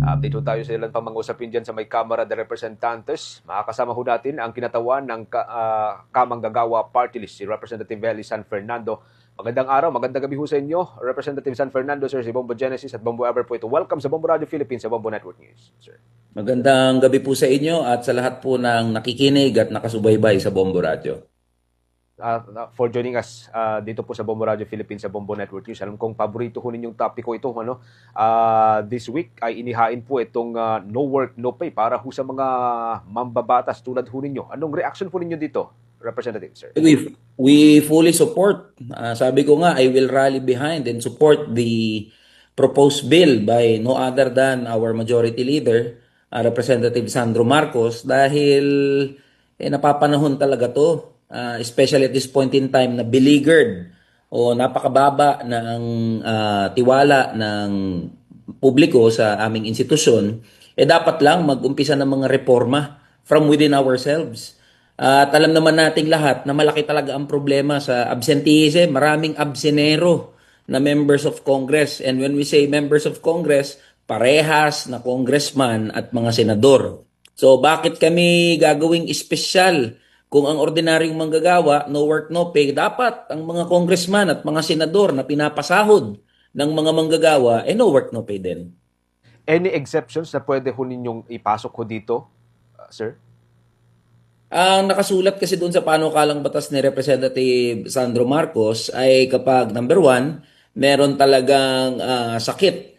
Update ho tayo sa ilan pang mga usapin dyan sa may Kamara de Representantes. Makakasama ho natin ang kinatawan ng Kamanggagawa Party List, si Representative Eli San Fernando. Magandang araw, magandang gabi ho sa inyo, Representative San Fernando, sir, si Bombo Genesis at Bombo Ever po ito. Welcome sa Bombo Radio Philippines, sa Bombo Network News, sir. Magandang gabi po sa inyo at sa lahat po ng nakikinig at nakasubaybay sa Bombo Radio. For joining us dito po sa Bombo Radio Philippines, sa Bombo Network News. Alam kong paborito ho ninyong topiko ito. This week ay inihain po itong no work, no pay para ho sa mga mambabatas tulad ho ninyo. Anong reaction po ninyo dito, Representative, sir? We fully support. Sabi ko nga, I will rally behind and support the proposed bill by no other than our majority leader, Representative Sandro Marcos, dahil napapanahon talaga to. Especially at this point in time na beleaguered o napakababa ng tiwala ng publiko sa aming institusyon, dapat lang mag-umpisa ng mga reforma from within ourselves. At alam naman nating lahat na malaki talaga ang problema sa absenteeism. Maraming absenero na members of Congress. And when we say members of Congress, parehas na congressman at mga senador. So bakit kami gagawing espesyal? Kung ang ordinaryong manggagawa, no work, no pay, dapat ang mga congressman at mga senador na pinapasahod ng mga manggagawa, no work, no pay din. Any exceptions na pwede ho ninyong ipasok ho dito, sir? Ang nakasulat kasi doon sa panukalang batas ni Representative Sandro Marcos ay kapag number one, meron talagang sakit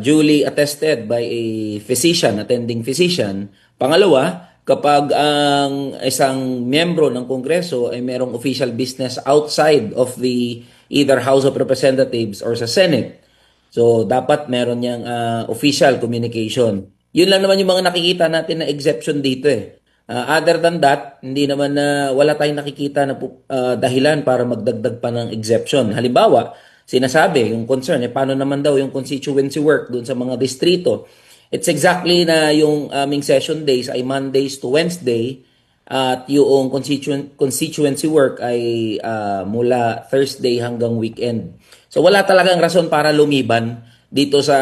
duly attested by a physician, attending physician. Pangalawa, kapag ang isang miyembro ng Kongreso ay merong official business outside of the either House of Representatives or sa Senate. So, dapat meron niyang official communication. Yun lang naman yung mga nakikita natin na exception dito eh. Other than that, hindi naman wala tayong nakikita na dahilan para magdagdag pa ng exception. Halimbawa, sinasabi, yung concern, paano naman daw yung constituency work dun sa mga distrito? It's exactly na yung aming session days ay Mondays to Wednesday at yung constituency work ay mula Thursday hanggang weekend. So wala talagang rason para lumiban dito sa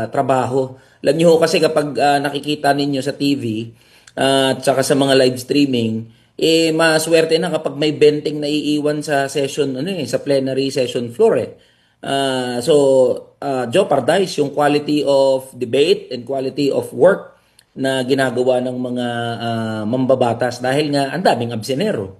trabaho. Alam niyo kasi kapag nakikita ninyo sa TV at saka sa mga live streaming, maswerte na kapag may benting na iiwan sa session, sa plenary session floor eh. Jeopardize yung quality of debate and quality of work na ginagawa ng mga mambabatas dahil nga ang daming absenero.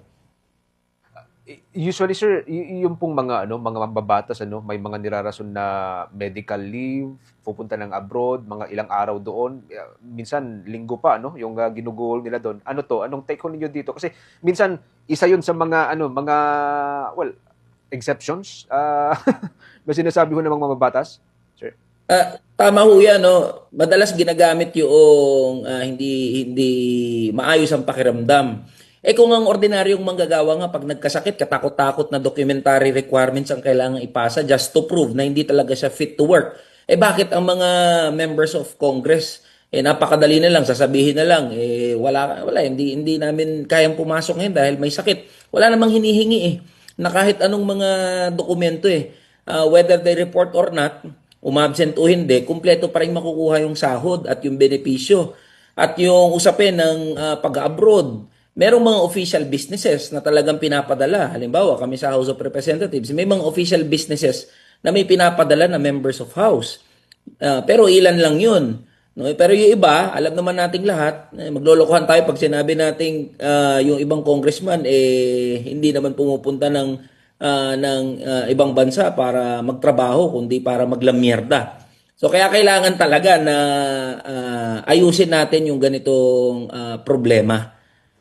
Usually, sir, yung pong mga mga mambabatas may mga nirarason na medical leave, pupunta ng abroad, mga ilang araw doon, minsan linggo pa yung ginugol nila doon. Anong take home niyo dito? Kasi minsan isa 'yun sa mga exceptions na sinasabi ho ng mga mababatas, sir? Tama ho yan, no? Madalas ginagamit yung hindi maayos ang pakiramdam. Kung ang ordinaryong manggagawa nga pag nagkasakit, katakot-takot na documentary requirements ang kailangan ipasa just to prove na hindi talaga siya fit to work. Bakit ang mga members of Congress, napakadali na lang, sasabihin na lang, wala, hindi namin kayang pumasok ngayon dahil may sakit. Wala namang hinihingi na kahit anong mga dokumento whether they report or not, umabsent o hindi, kumpleto pa rin makukuha yung sahod at yung benepisyo. At yung usapin ng pag-abroad, merong mga official businesses na talagang pinapadala. Halimbawa, kami sa House of Representatives, may mga official businesses na may pinapadala na members of House. Pero ilan lang yun. No? Pero yung iba, alam naman nating lahat, maglolokohan tayo pag sinabi nating yung ibang congressman hindi naman pumupunta ng ibang bansa para magtrabaho kundi para maglamyerda. So kaya kailangan talaga na ayusin natin yung ganitong problema.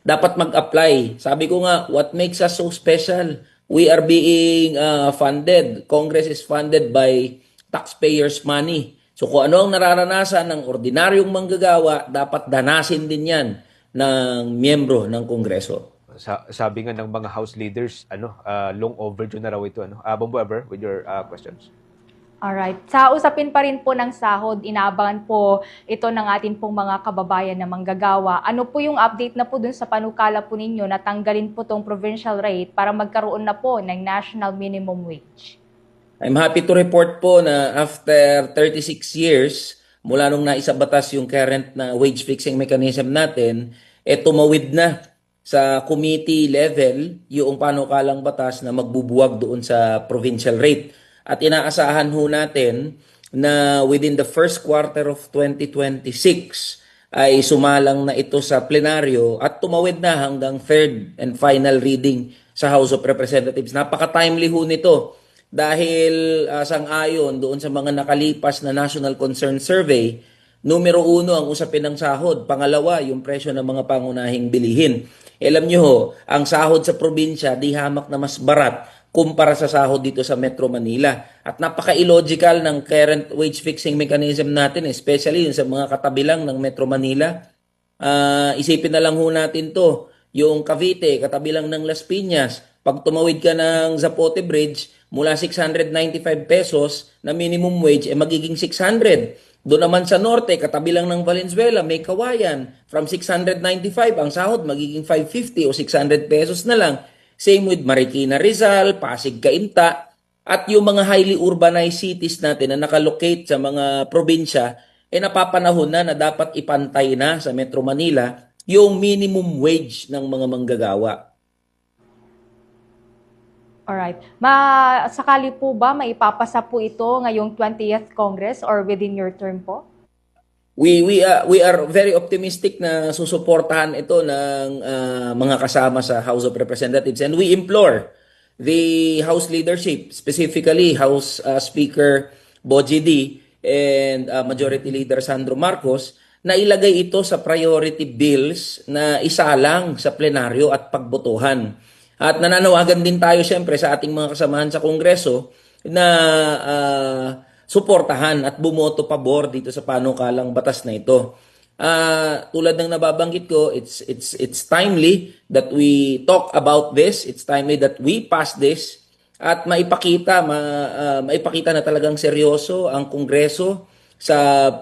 Dapat mag-apply. Sabi ko nga, what makes us so special? We are being funded. Congress is funded by taxpayers' money. So kung ano ang nararanasan ng ordinaryong manggagawa, dapat danasin din yan ng miyembro ng Kongreso. Sabi nga ng mga House leaders, long overdue na raw ito. Bombo Ever, with your questions. Alright. Sa usapin pa rin po ng sahod, inaabangan po ito ng atin pong mga kababayan na manggagawa. Ano po yung update na po dun sa panukala po ninyo na tanggalin po tong provincial rate para magkaroon na po ng national minimum wage? I'm happy to report po na after 36 years mula nung naisabatas yung current na wage fixing mechanism natin, tumawid na sa committee level yung panukalang batas na magbubuwag doon sa provincial rate. At inaasahan ho natin na within the first quarter of 2026 ay sumalang na ito sa plenaryo at tumawid na hanggang third and final reading sa House of Representatives. Napaka-timely ho nito dahil sang-ayon doon sa mga nakalipas na National Concern Survey, numero 1 ang usapin ng sahod. Pangalawa, yung presyo ng mga pangunahing bilihin. Alam nyo ho, ang sahod sa probinsya di hamak na mas barat kumpara sa sahod dito sa Metro Manila. At napaka-illogical ng current wage fixing mechanism natin, especially sa mga katabilang ng Metro Manila. Isipin na lang ho natin to, yung Cavite, katabilang ng Las Piñas, pag tumawid ka ng Zapote Bridge, mula 695 pesos na minimum wage, magiging 600. Doon naman sa norte, katabilang ng Valenzuela, may Kawayan, from 695, ang sahod magiging 550 o 600 pesos na lang. Same with Marikina Rizal, Pasig Cainta, at yung mga highly urbanized cities natin na nakalocate sa mga probinsya, napapanahon na dapat ipantay na sa Metro Manila yung minimum wage ng mga manggagawa. Alright. Sakali po ba maipapasa po ito ngayong 20th Congress or within your term po? We are very optimistic na susuportahan ito ng mga kasama sa House of Representatives, and we implore the House leadership, specifically House Speaker Bogie D and Majority Leader Sandro Marcos, na ilagay ito sa priority bills na isalang sa plenaryo at pagbotohan. At nananawagan din tayo siyempre sa ating mga kasamahan sa Kongreso na suportahan at bumoto pabor dito sa panukalang batas na ito. Tulad ng nababanggit ko, it's timely that we talk about this. It's timely that we pass this at maipakita na talagang seryoso ang Kongreso sa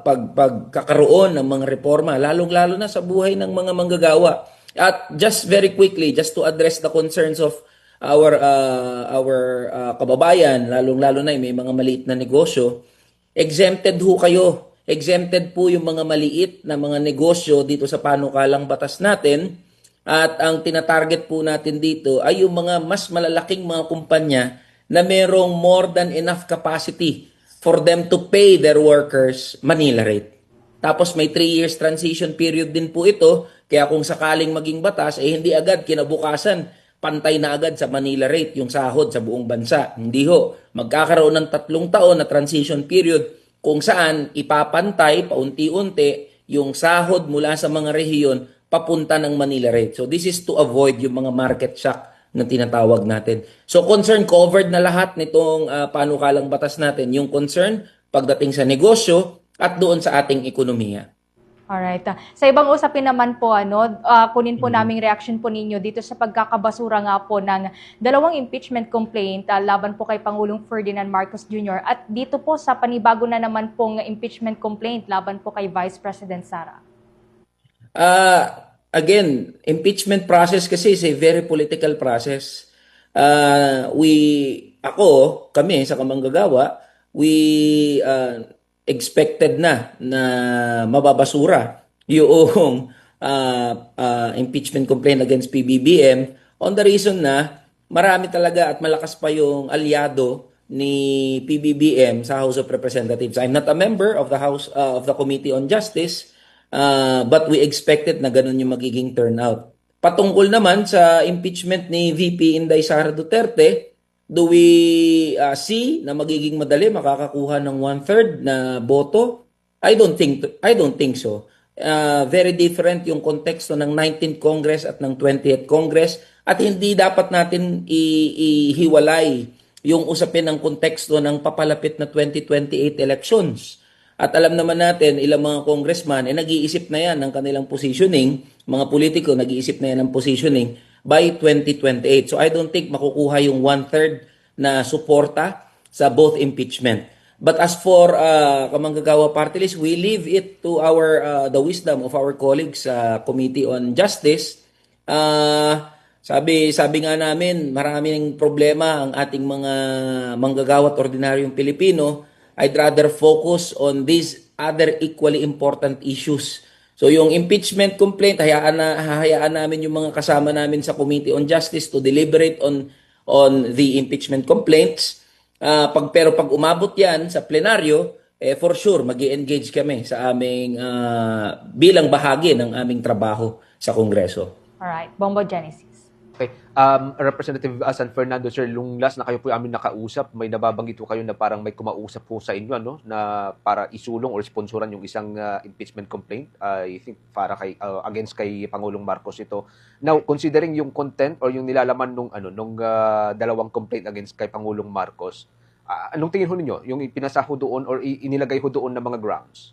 pagkakaroon ng mga reforma, lalong-lalo na sa buhay ng mga manggagawa. At just very quickly, just to address the concerns of our kababayan, lalong-lalo na may mga maliit na negosyo, exempted ho kayo. Exempted po yung mga maliit na mga negosyo dito sa panukalang batas natin. At ang tinatarget po natin dito ay yung mga mas malalaking mga kumpanya na merong more than enough capacity for them to pay their workers Manila rate. Tapos may 3 years transition period din po ito, kaya kung sakaling maging batas, hindi agad kinabukasan, pantay na agad sa Manila rate yung sahod sa buong bansa. Hindi ho, magkakaroon ng 3 taon na transition period kung saan ipapantay paunti-unti yung sahod mula sa mga rehiyon papunta ng Manila rate. So this is to avoid yung mga market shock na tinatawag natin. So concern covered na lahat nitong panukalang batas natin. Yung concern pagdating sa negosyo at doon sa ating ekonomiya. Alright. Sa ibang usapin naman po, kunin po naming reaction po ninyo dito sa pagkakabasura nga po ng 2 impeachment complaint laban po kay Pangulong Ferdinand Marcos Jr. At dito po sa panibago na naman pong impeachment complaint laban po kay Vice President Sara. Again, impeachment process kasi is a very political process. Kami sa kamanggagawa, we expected na mababasura yung impeachment complaint against PBBM on the reason na marami talaga at malakas pa yung aliado ni PBBM sa House of Representatives. I'm not a member of the House of the Committee on Justice, but we expected na ganun yung magiging turnout. Patungkol naman sa impeachment ni VP Inday Sara Duterte, do we see na magiging madali makakakuha ng 1/3 na boto? I don't think so. Very different yung konteksto ng 19th Congress at ng 20th Congress, at hindi dapat natin ihiwalay yung usapin ng konteksto ng papalapit na 2028 elections. At alam naman natin, ilang mga congressman nag-iisip na yan ng kanilang positioning, mga politiko nag-iisip na yan ng positioning by 2028. So I don't think makukuha yung 1/3 na suporta sa both impeachment. But as for kamanggagawa party list, we leave it to the wisdom of our colleagues sa Committee on Justice. Sabi nga namin, maraming problema ang ating mga manggagawa at ordinaryong Pilipino I'd rather focus on these other equally important issues. So yung impeachment complaint, hahayaan namin yung mga kasama namin sa Committee on Justice to deliberate on the impeachment complaints. Pero pag umabot yan sa plenaryo, for sure, mag-engage kami sa aming bilang bahagi ng aming trabaho sa Kongreso. Alright, Bombo Genesis. Okay. Representative San Fernando, sir, nung last na kayo po amin nakausap, may nababanggit po kayo na parang may kumausap po sa inyo, ano, na para isulong or sponsoran yung isang impeachment complaint. I think para against kay Pangulong Marcos ito. Now, considering yung content or yung nilalaman nung dalawang complaint against kay Pangulong Marcos, anong tingin ho ninyo? Yung ipinasa ho doon or inilagay ho doon na mga grounds?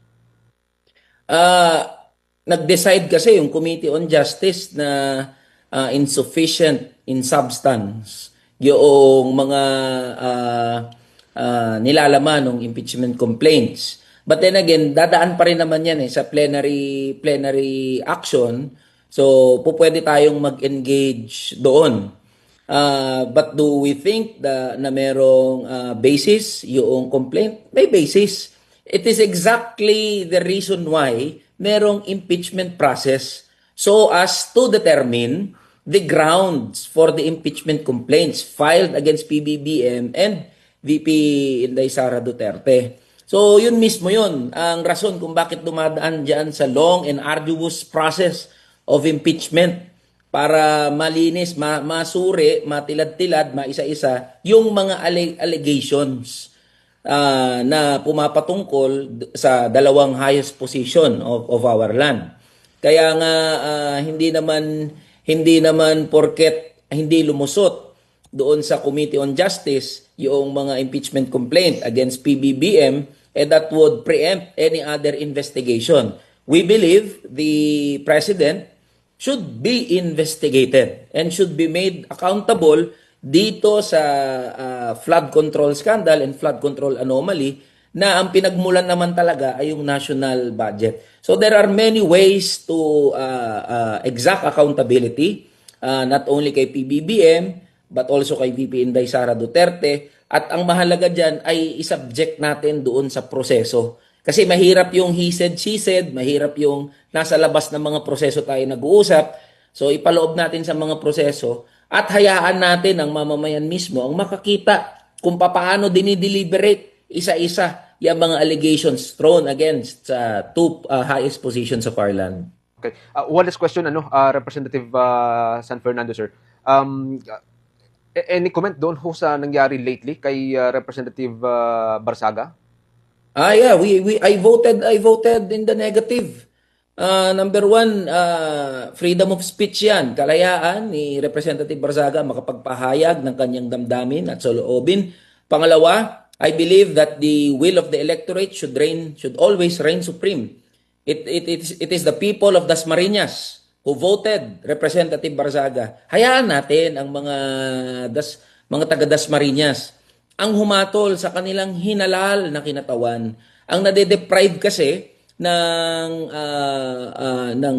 Nag-decide kasi yung Committee on Justice na insufficient in substance yung mga nilalaman ng impeachment complaints. But then again, dadaan pa rin naman yan sa plenary action. So, pwede tayong mag-engage doon. But do we think na merong basis yung complaint? May basis. It is exactly the reason why merong impeachment process so as to determine the grounds for the impeachment complaints filed against PBBM and VP Inday Sara Duterte. So yun mismo yun, ang rason kung bakit dumadaan dyan sa long and arduous process of impeachment para malinis, masuri, matilad-tilad, maisa-isa yung mga allegations na pumapatungkol sa dalawang highest position of our land. Kaya nga hindi naman porket hindi lumusot doon sa Committee on Justice yung mga impeachment complaint against PBBM, that would preempt any other investigation. We believe the President should be investigated and should be made accountable dito sa flood control scandal and flood control anomaly na ang pinagmulan naman talaga ay yung national budget. So there are many ways to exact accountability, not only kay PBBM, but also kay VP Inday Sara Duterte. At ang mahalaga dyan ay isubject natin doon sa proseso. Kasi mahirap yung he said, she said, mahirap yung nasa labas ng mga proseso tayo nag-uusap. So ipaloob natin sa mga proseso at hayaan natin ang mamamayan mismo ang makakita kung paano dinideliberate isa-isa yung mga allegations thrown against two highest positions of our land. Okay. One last question, Representative San Fernando, sir. Any comment doon ho sa nangyari lately kay Representative Barsaga? Yeah, I voted in the negative. Number one, freedom of speech yan. Kalayaan ni Representative Barsaga makapagpahayag ng kanyang damdamin at saloobin. Pangalawa, I believe that the will of the electorate should always reign supreme. It is the people of Dasmariñas who voted Representative Barsaga. Hayaan natin ang mga taga Dasmariñas ang humatol sa kanilang hinalal na kinatawan. Ang nade-deprive kasi ng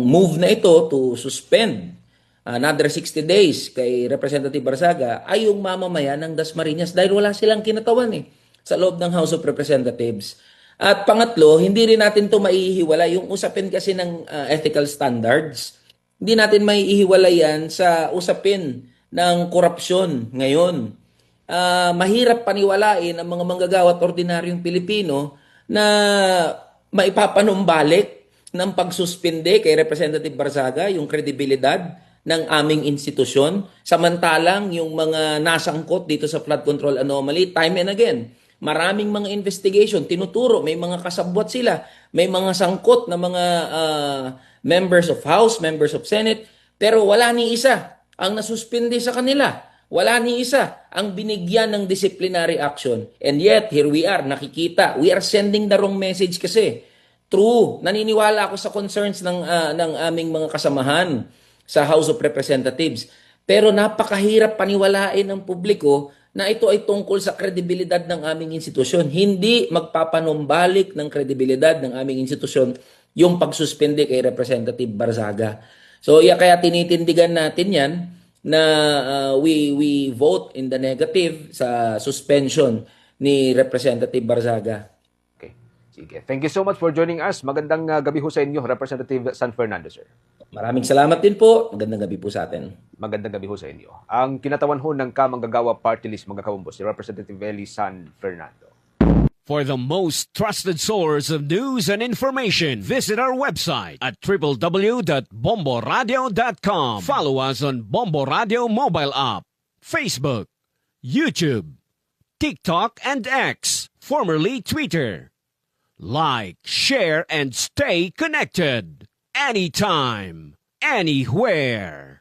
move na ito to suspend another 60 days kay Representative Barsaga ay yung mamamayan ng Dasmariñas dahil wala silang kinatawan sa loob ng House of Representatives. At pangatlo, hindi rin natin ito maihiwala. Yung usapin kasi ng ethical standards, hindi natin maihiwala yan sa usapin ng korupsyon ngayon. Mahirap paniwalain ang mga manggagawa at ordinaryong Pilipino na maipapanumbalik ng pagsuspinde kay Representative Barsaga yung kredibilidad ng aming institusyon. Samantalang yung mga nasangkot dito sa flood control anomaly, time and again, maraming mga investigation, tinuturo, may mga kasabwat sila, may mga sangkot na mga members of House, members of Senate, pero wala ni isa ang nasuspindi sa kanila. Wala ni isa ang binigyan ng disciplinary action. And yet, here we are, nakikita. We are sending the wrong message kasi. True, naniniwala ako sa concerns ng aming mga kasamahan sa House of Representatives. Pero napakahirap paniwalain ng publiko na ito ay tungkol sa kredibilidad ng aming institusyon. Hindi magpapanumbalik ng kredibilidad ng aming institusyon yung pagsuspende kay Representative Barsaga. So, kaya tinitindigan natin yan na we vote in the negative sa suspension ni Representative Barzaga. Okay. Sige. Thank you so much for joining us. Magandang gabi ho sa inyo, Representative San Fernando, sir. Maraming salamat din po. Magandang gabi po sa atin. Magandang gabi ho sa inyo. Ang kinatawan ho ng Kamanggagawa Party List, mga kabumbos, si Representative Eli San Fernando. For the most trusted source of news and information, visit our website at www.bomboradio.com. Follow us on Bombo Radio mobile app, Facebook, YouTube, TikTok, and X, formerly Twitter. Like, share, and stay connected. Anytime, anywhere.